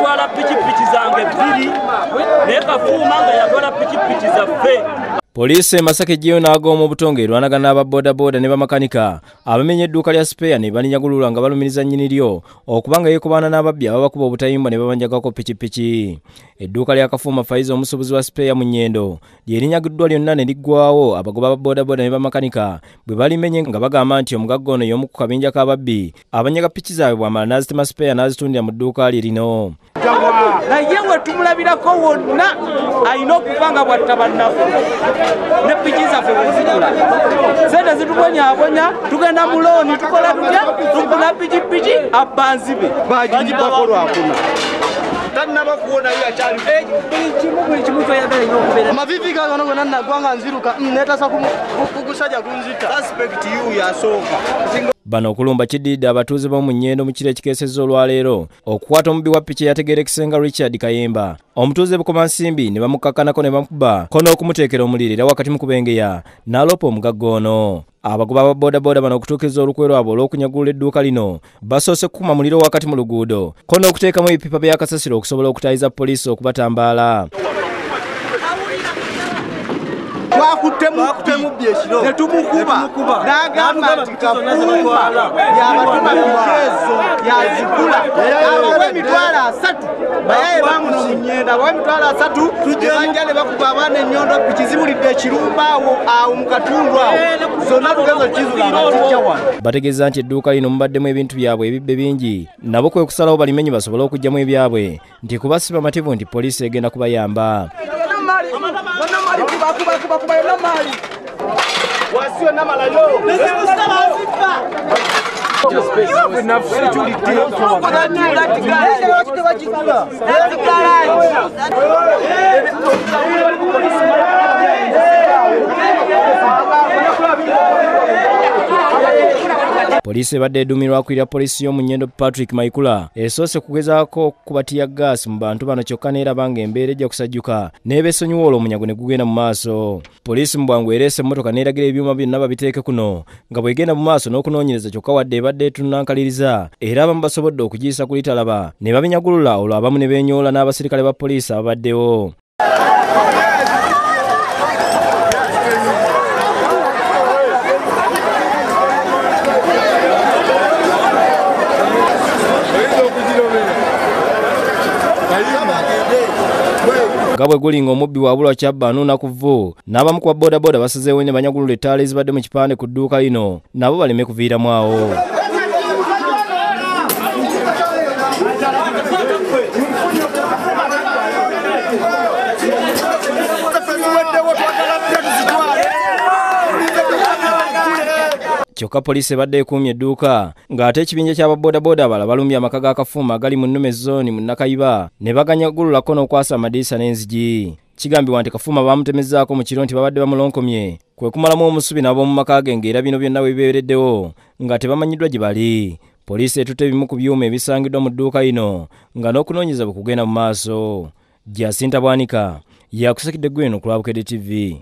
natwala pikipiki zange 2 naye Kafuuma nga yatwala pikipiki zaffe. Poliisi Masaka ejjeyo n'agoma obutonge erwanagana aba boda ne bamakanika abamenye edduuka lya Spare ne balinyagulula nga balumiriza nnyini lyo okubanga yeekobaana n'ababbi ababakuba obutayimbwa ne babanjagako pikipiki. Edduuka lya Kafuuma Faiza omusuubuzi wa Spare mu Nyendo lyerinyagiddwa lyonna ne liggwawo abagoba ba boda ne bamakanika bwe balimenye nga bagamba nti omugagga ono y'omu ku kabinja k'ababbi abanyaga piki zaabwe bw'amala n'azitema Spare n'azitundira mu dduuka lye lino. Naye we tumulabirako wonna alina okuba nga bwatta bannafu ne piki zaffe bwezigula sente zitubonyaabonya tugenda mu looni tukola tutya tugula pikipiki abanzibe bagibako lwakuna tannaba kuwonayo akyali buli kimu kyoyagala nnyo okubeera amavivi gagano gonna nagwanga nziruka netasa kugusajja gunzita suspect you yasooka. Bano okulumba kiddiidde abatuuze b'omu Nyendo mu kiro ekikeesezza olwaleero okukwata omubbi wa ppiki eyategeerekisenga Richard Kayemba. Omutuuze Bukomansimbi ne bamukakkanako ne bamukuba ko n'okumuteekera omuliro era wakati mu kubengeya n'alopa omugagga ono. Abagoba ba boda bano okutuukiriza olukwe lwabwe olw'okunyagulula edduuka lino basoose kukuma muliro wakati mu luguudo ko n'okuteekamu ebipipa bya kasasiro okusobola okutaayiza poliisi okubatambaala. Twakuttemu byekiro ne tumukuba n'agamba nti Kafuuma yabatuma mikeezo yazigula abawe emitwalo 3 bayaye bamuno mu Nyendo abawe emitwalo 3 tujja ne bakuba abaana Enyondo pikizibulidde ekirumbaawo awo mu katundu awo zonna tugezo kizula bazijja wano. Bategeeza nti edduuka lino mubaddemu ebintu byabwe ebibbe bingi nabo kwe kusalawo balimenyi basobole okuggyamu ebyabwe nti kubasiba mativu nti poliisi egenda kubayamba. Poliisi ebadde edduumirwa akulira poliisi y'omu Nyendo Patrick Maikula esoose kugezaako kubatiya gaasi mu bantu bano kyokka n'eraba ng'embeera ejja kusajjuka n'ebeesonyiwa olwo omunyago ne gugenda mu maaso. Poliisi mu bwangu ereese emmotoka n'eragira ebyuma byonna babiteeke kuno nga bw'egenda mu maaso n'okunoonyereza kyokka wadde ebadde etunnankaliriza era abamu basobodde okugiyisa ku litalaba ne babinyagulula olwo abamu ne beenyoola n'abasirikale ba poliisi ababaddewo. Gabwe gulinga omubbi wabulwa kyabba anuuna ku vvu n'abamu ku boda basazeewo ne banyagulula ettaala ezibadde mu kipande ku dduuka lino nabo baleme kuviiramu awo. Kyokka poliisi ebadde ekuumye edduuka ng'ate ekibinja ky'ababodaboda abalala balumbye amaka ga Kafuuma agali mu Nnume zooni mu Nakayiba ne baganyagululako n'okwasa amadiisa n'enzigi. Kigambibwa nti Kafuuma baamutemezzaako mu kiro nti babadde bamulonkomye kwe kumalamu omusubi n'ab'omu maka ge ng'era bino byonna bwe bibeereddewo nga tebamanyiddwa gye bali. Poliisi etutte ebimu ku byuma ebisangiddwa mu dduuka lino nga n'okunoonyeza bwe kugenda mu maaso. Jacinta Bwanika yakusikidde Gweno ku Lwabukedde TV.